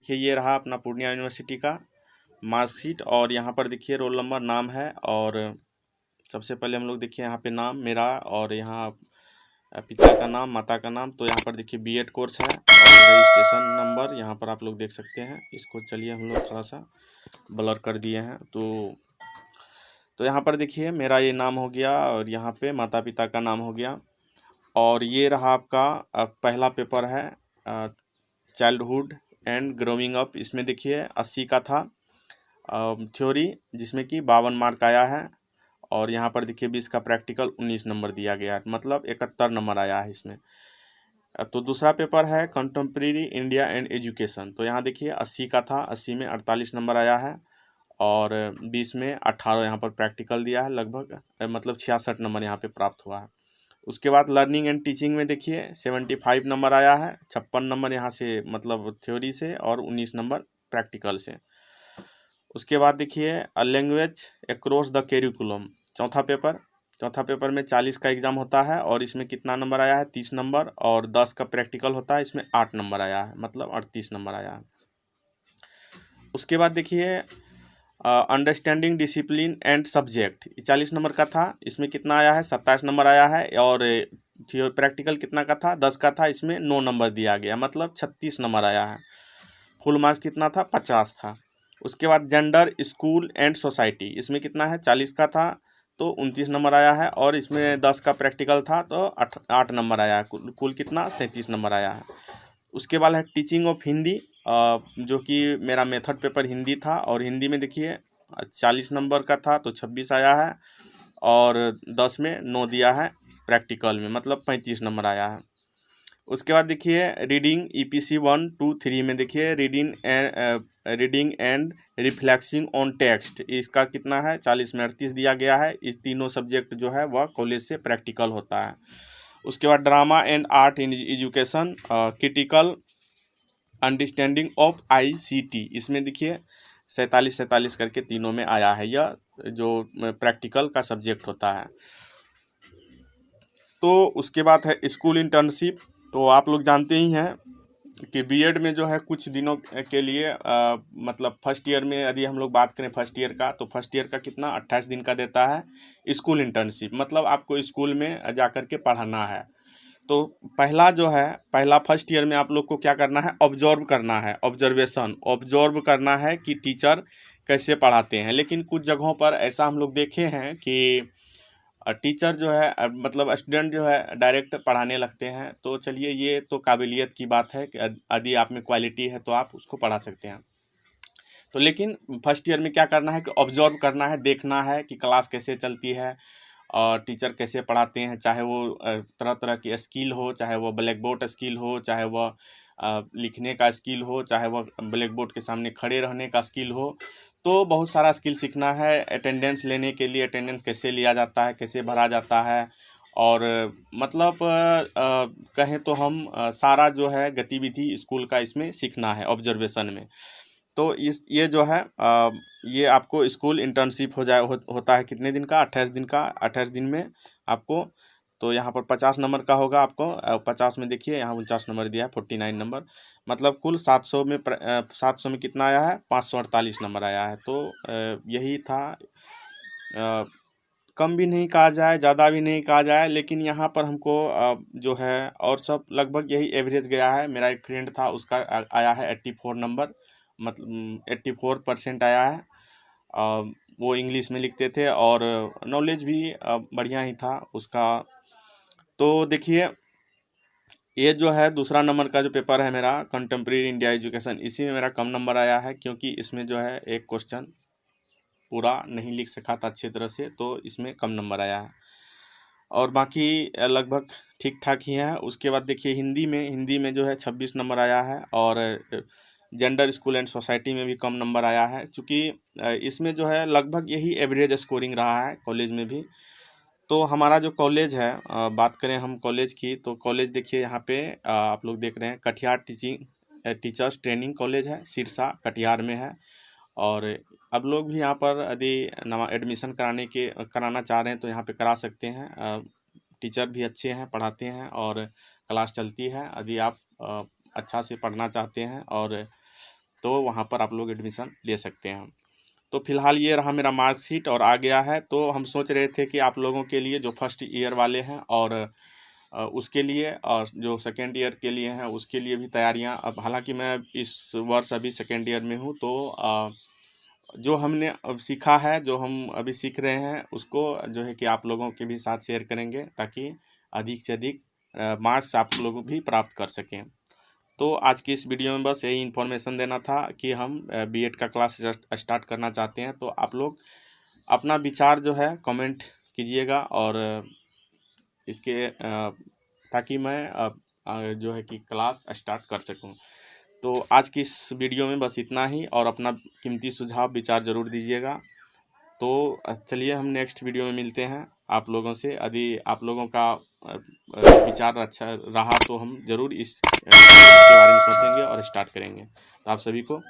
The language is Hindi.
देखिए ये रहा अपना पूर्णिया यूनिवर्सिटी का मार्कशीट और यहाँ पर देखिए रोल नंबर, नाम है। और सबसे पहले हम लोग देखिए यहाँ पे नाम मेरा और यहाँ पिता का नाम, माता का नाम। तो यहाँ पर देखिए बीएड कोर्स है और रजिस्ट्रेशन नंबर यहाँ पर आप लोग देख सकते हैं। इसको चलिए हम लोग थोड़ा सा ब्लर कर दिए हैं। तो यहाँ पर देखिए मेरा ये नाम हो गया और यहाँ पे माता पिता का नाम हो गया। और ये रहा आपका पहला पेपर है चाइल्डहुड एंड ग्रोइंग अप। इसमें देखिए 80 का था थ्योरी, जिसमें कि 52 मार्क आया है। और यहाँ पर देखिए 20 का प्रैक्टिकल 19 नंबर दिया गया है, मतलब 71 नंबर आया है इसमें। तो दूसरा पेपर है कंटेम्प्रेरी इंडिया एंड एजुकेशन। तो यहाँ देखिए 80 का था, 80 में 48 नंबर आया है और 20 में 18 यहाँ पर प्रैक्टिकल दिया है, लगभग मतलब 66 नंबर यहाँ पे प्राप्त हुआ है। उसके बाद लर्निंग एंड टीचिंग में देखिए 75 नंबर आया है, 56 नंबर यहाँ से मतलब थ्योरी से और 19 नंबर प्रैक्टिकल से। उसके बाद देखिए लैंग्वेज अक्रॉस द कैरिकुलम, चौथा पेपर में 40 का एग्ज़ाम होता है और इसमें कितना नंबर आया है, 30 नंबर। और 10 का प्रैक्टिकल होता है, इसमें 8 नंबर आया है, मतलब 38 नंबर आया है। उसके बाद देखिए understanding discipline and subject, 40 number का था, इसमें कितना आया है, 27 नंबर आया है। और प्रैक्टिकल कितना का था, 10 का था, इसमें 9 नंबर दिया गया, मतलब 36 नंबर आया है। फुल मार्क्स कितना था, 50 था। उसके बाद जेंडर स्कूल एंड सोसाइटी, इसमें कितना है, 40 का था तो 29 नंबर आया है। और इसमें 10 का प्रैक्टिकल था तो 8 नंबर आया है, कुल कितना 37 नंबर आया है। उसके बाद है टीचिंग ऑफ हिंदी, जो कि मेरा मेथड पेपर हिंदी था और हिंदी में देखिए 40 नंबर का था तो 26 आया है और 10 में 9 दिया है प्रैक्टिकल में, मतलब 35 नंबर आया है। उसके बाद देखिए रीडिंग EPC 1, 2, 3 में देखिए रीडिंग एंड रिफ्लेक्सिंग ऑन टेक्स्ट, इसका कितना है, 40 में 38 दिया गया है। इस तीनों सब्जेक्ट जो है वह कॉलेज से प्रैक्टिकल होता है। उसके बाद drama and art in education, critical understanding of ICT, इसमें देखिए 47 करके तीनों में आया है, यह जो प्रैक्टिकल का सब्जेक्ट होता है। तो उसके बाद है स्कूल इंटर्नशिप। तो आप लोग जानते ही हैं कि बीएड में जो है कुछ दिनों के लिए मतलब फर्स्ट ईयर में यदि हम लोग बात करें फर्स्ट ईयर का, तो फर्स्ट ईयर का कितना 28 दिन का देता है स्कूल इंटर्नशिप, मतलब आपको स्कूल में जा कर के पढ़ाना है। तो पहला फर्स्ट ईयर में आप लोग को क्या करना है, ऑब्जर्व करना है, ऑब्जर्व करना है कि टीचर कैसे पढ़ाते हैं। लेकिन कुछ जगहों पर ऐसा हम लोग देखे हैं कि टीचर जो है मतलब स्टूडेंट जो है डायरेक्ट पढ़ाने लगते हैं। तो चलिए ये तो काबिलियत की बात है कि यदि आप में क्वालिटी है तो आप उसको पढ़ा सकते हैं। तो लेकिन फर्स्ट ईयर में क्या करना है कि ऑब्जर्व करना है, देखना है कि क्लास कैसे चलती है और टीचर कैसे पढ़ाते हैं, चाहे वो तरह तरह की स्किल हो, चाहे वो ब्लैक बोर्ड स्किल हो, चाहे वह लिखने का स्किल हो, चाहे वह ब्लैक बोर्ड के सामने खड़े रहने का स्किल हो। तो बहुत सारा स्किल सीखना है। अटेंडेंस लेने के लिए अटेंडेंस कैसे लिया जाता है, कैसे भरा जाता है, और मतलब कहें तो हम सारा जो है गतिविधि स्कूल का इसमें सीखना है ऑब्जर्वेशन में। तो ये जो है ये आपको स्कूल इंटर्नशिप होता है कितने दिन का, 28 दिन का। 28 दिन में आपको, तो यहाँ पर 50 नंबर का होगा आपको। 50 में देखिए यहाँ 49 नंबर दिया है, 49 नंबर, मतलब कुल 700 में 700 में कितना आया है, 548 नंबर आया है। तो यही था। कम भी नहीं कहा जाए, ज़्यादा भी नहीं कहा जाए, लेकिन यहाँ पर हमको जो है और सब लगभग यही एवरेज गया है। मेरा एक फ्रेंड था, उसका आया है 84 नंबर, मतलब 84% आया है। वो इंग्लिश में लिखते थे और नॉलेज भी बढ़िया ही था उसका। तो देखिए ये जो है दूसरा नंबर का जो पेपर है मेरा कंटेम्प्रेरी इंडिया एजुकेशन, इसी में मेरा कम नंबर आया है, क्योंकि इसमें जो है एक क्वेश्चन पूरा नहीं लिख सका था अच्छी तरह से, तो इसमें कम नंबर आया है। और बाकी लगभग ठीक ठाक ही है। उसके बाद देखिए हिंदी में जो है 26 नंबर आया है और जेंडर स्कूल एंड सोसाइटी में भी कम नंबर आया है, क्योंकि इसमें जो है लगभग यही एवरेज स्कोरिंग रहा है कॉलेज में भी। तो हमारा जो कॉलेज है, बात करें हम कॉलेज की, तो कॉलेज देखिए यहाँ पे आप लोग देख रहे हैं कटिहार टीचर्स ट्रेनिंग कॉलेज है, सिरसा कटिहार में है। और अब लोग भी यहाँ पर यदि नवा एडमिशन कराना चाह रहे हैं तो यहाँ पे करा सकते हैं। टीचर भी अच्छे हैं, पढ़ाते हैं और क्लास चलती है। यदि आप अच्छा से पढ़ना चाहते हैं और तो वहाँ पर आप लोग एडमिशन ले सकते हैं। तो फिलहाल ये रहा मेरा मार्कशीट और आ गया है। तो हम सोच रहे थे कि आप लोगों के लिए जो फर्स्ट ईयर वाले हैं और उसके लिए और जो सेकेंड ईयर के लिए हैं उसके लिए भी तैयारियां, अब हालांकि मैं इस वर्ष अभी सेकेंड ईयर में हूं, तो जो हमने अब सीखा है, जो हम अभी सीख रहे हैं, उसको जो है कि आप लोगों के भी साथ शेयर करेंगे ताकि अधिक से अधिक मार्क्स आप लोग भी प्राप्त कर सकें। तो आज की इस वीडियो में बस यही इन्फॉर्मेशन देना था कि हम बीएड का क्लास स्टार्ट करना चाहते हैं। तो आप लोग अपना विचार जो है कमेंट कीजिएगा और इसके ताकि मैं जो है कि क्लास स्टार्ट कर सकूं। तो आज की इस वीडियो में बस इतना ही और अपना कीमती सुझाव विचार ज़रूर दीजिएगा। तो चलिए हम नेक्स्ट वीडियो में मिलते हैं आप लोगों से। यदि आप लोगों का विचार अच्छा रहा तो हम ज़रूर इस के बारे में सोचेंगे और स्टार्ट करेंगे। तो आप सभी को